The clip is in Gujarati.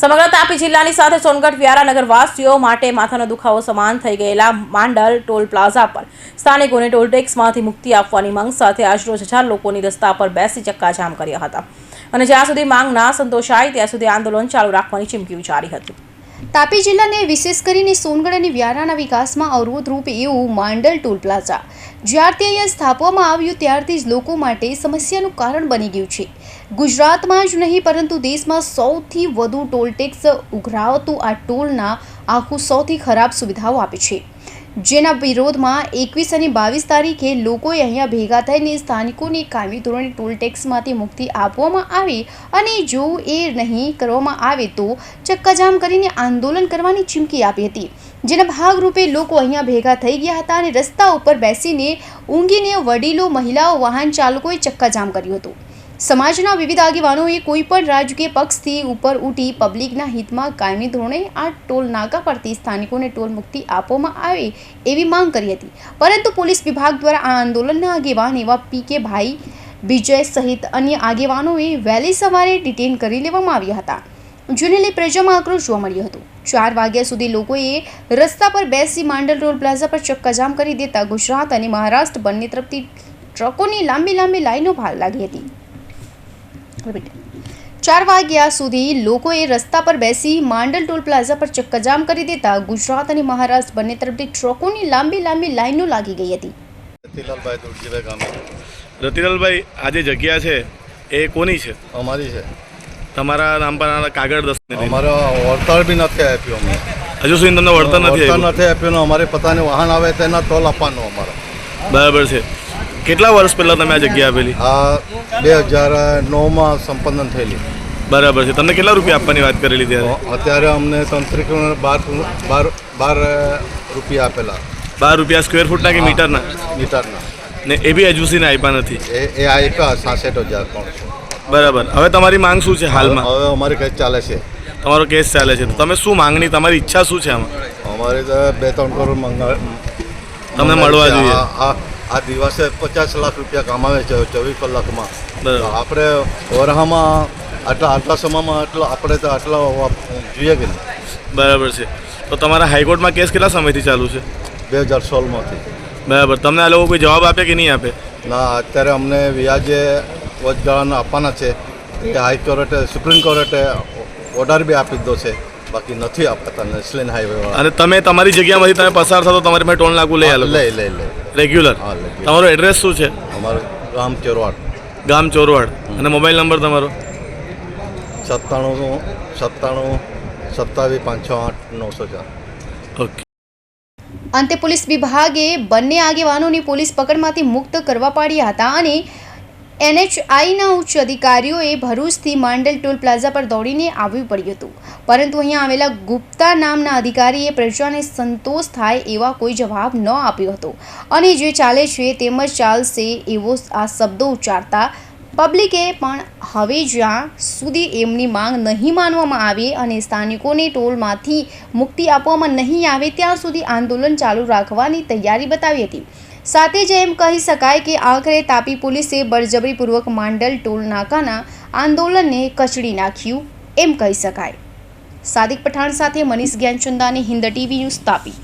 સમગ્ર તાપી જિલ્લાની સાથે સોનગઢ વ્યારા નગરવાસીઓ માટે માથાનો દુખાવો સમાન થઈ ગયેલા માંડલ ટોલ પ્લાઝા પર સ્થાનિકોને ટોલ ટેક્સમાંથી મુક્તિ આપવાની માંગ સાથે આજરોજ 1000 લોકોની રસ્તા પર બેસી ચક્કાજામ કર્યા હતા અને જ્યાં સુધી માંગ ના સંતોષાય ત્યાં સુધી આંદોલન ચાલુ રાખવાની ચીમકી ઉચ્ચારી હતી। તાપી જિલ્લાને વિશેષ કરીને સોનગઢ અને વ્યારાના વિકાસમાં અવરોધરૂપ એવું માંડલ ટોલ પ્લાઝા જ્યારથી અહીંયા સ્થાપવામાં આવ્યું ત્યારથી જ લોકો માટે સમસ્યાનું કારણ બની ગયું છે। ગુજરાતમાં જ નહીં પરંતુ દેશમાં સૌથી વધુ ટોલ ટેક્સ ઉઘરાવતું આ ટોલના આખું સૌથી ખરાબ સુવિધાઓ આપે છે, જેના વિરોધમાં 21 અને 22 તારીખે લોકોએ અહીંયા ભેગા થઈને સ્થાનિકોને કાયમી ધોરણે ટોલ ટેક્સમાંથી મુક્તિ આપવામાં આવે અને જો એ નહીં કરવામાં આવે તો ચક્કાજામ કરીને આંદોલન કરવાની ચીમકી આપી હતી, જેના ભાગરૂપે લોકો અહીંયા ભેગા થઈ ગયા હતા અને રસ્તા ઉપર બેસીને ઊંઘીને વડીલો, મહિલાઓ, વાહન ચાલકોએ ચક્કાજામ કર્યું હતું। સમાજના વિવિધ આગેવાનોએ કોઈ પણ રાજકીય પક્ષથી ઉપર ઉઠી પબ્લિકના હિતમાં કાયમી ધોરણે આ ટોલ નાકા પરથી સ્થાનિકોને ટોલ મુક્તિ આપવામાં આવે એવી માંગ કરી હતી, પરંતુ પોલીસ વિભાગ દ્વારા આ આંદોલનના આગેવાન એવા પીકે ભાઈ વિજય સહિત અન્ય આગેવાનોએ વહેલી સવારે ડિટેન કરી લેવામાં આવ્યા હતા, જેને લઈ પ્રજામાં આક્રોશ જોવા મળ્યો હતો। 4 વાગ્યા સુધી લોકોએ રસ્તા પર બેસી માંડલ ટોલ પ્લાઝા પર ચક્કાજામ કરી દેતા ગુજરાત અને મહારાષ્ટ્ર બંને તરફથી ટ્રકોની લાંબી લાઈનો લાગી હતી। 4 વાગ્યા સુધી લોકોએ રસ્તા પર બેસી માંડલ ટોલ પ્લાઝા પર ચક્કાજામ કરી દેતા ગુજરાત અને મહારાષ્ટ્ર બંને તરફથી ટ્રકોની લાંબી લાઈનો લાગી ગઈ હતી। રતિલાલભાઈ તુલસીભાઈ ગામે। રતિલાલભાઈ, આ જે જગ્યા છે એ કોની છે? અમારી છે। તમારા નામ પર કાગળ દસ્તક અમારો વળતર બી નથી આપ્યું, અમને હજુ સુધી તમને વળતર નથી આપ્યું। અમારે પોતાને વાહન આવે તેના ટોલ આપવાનું અમારો બરાબર છે। કેટલા વર્ષ પહેલાં તમે આ જગ્યા આપેલી? આ 2009માં સંપન્ન થયેલી। બરાબર છે। તમને કેટલા રૂપિયા આપવાની વાત કરેલી ત્યારે? અત્યારે અમને તંત્રીકોને 12 રૂપિયા આપેલા। 12 રૂપિયા સ્ક્વેર ફૂટના કે મીટરના? મીટરના। ને એ બી હજુ સુધી આપ્યા નથી? એ આપ્યા 66,000। બરાબર। હવે તમારી માંગ શું છે હાલમાં? હવે અમારી કેસ ચાલે છે। તમારો કેસ ચાલે છે, તો તમે શું માંગણી, તમારી ઈચ્છા શું છે આમાં? અમારે તો 2-3 કરોડ તમને મળવા જોઈએ। આ દિવસે 50 લાખ રૂપિયા કમાવે છે 24 કલાકમાં। આપણે વરહામાં આટલા સમયમાં આપણે તો આટલા જોઈએ કે નહીં? બરાબર છે। તો તમારા હાઈકોર્ટમાં કેસ કેટલા સમયથી ચાલુ છે? 2016માંથી। બરાબર। તમને આ લોકો કોઈ જવાબ આપે કે નહીં આપે? ના, અત્યારે અમને વ્યાજે વચગાળાના આપવાના છે એ હાઈકોર્ટે, સુપ્રીમ કોર્ટે ઓર્ડર બી આપી દીધો છે, બાકી નથી આપતા નેશનલ હાઈવે વાળા। અને તમે તમારી જગ્યામાંથી તમે પસાર થતો તમારી પાસે ટોલ નાકું લઈ આલો? લઈ રેગ્યુલર? તમારો એડ્રેસ શું છે? અમારું ગામ ચોરવાડ। ગામ ચોરવાડ। અને મોબાઈલ નંબર તમારો? 97 27 508 904। ઓકે। અંતે પોલીસ વિભાગે બંને આગેવાનોની પોલીસ પકડમાંથી મુક્ત કરવા પાડ્યા હતા અને NHIના ઉચ્ચ અધિકારીઓએ ભરૂચથી માંડલ ટોલ પ્લાઝા પર દોડીને આવવું પડ્યું હતું, પરંતુ અહીંયા આવેલા ગુપ્તા નામના અધિકારીએ પ્રજાને સંતોષ થાય એવા કોઈ જવાબ ન આપ્યો હતો અને જે ચાલે છે તેમ જ ચાલશે એવો આ શબ્દો ઉચ્ચારતા પબ્લિકે પણ હવે જ્યાં સુધી એમની માંગ નહીં માનવામાં આવે અને સ્થાનિકોને ટોલમાંથી મુક્તિ આપવામાં નહીં આવે ત્યાં સુધી આંદોલન ચાલુ રાખવાની તૈયારી બતાવી હતી। સાથે જ એમ કહી શકાય કે આખરે તાપી પોલીસે બળજબરીપૂર્વક માંડલ ટોલ નાકાના આંદોલનને કચડી નાખ્યું એમ કહી શકાય। સાદિક પઠાણ સાથે મનીષ જ્ઞાનચંદાની હિન્દ ટીવી ન્યૂઝ તાપી।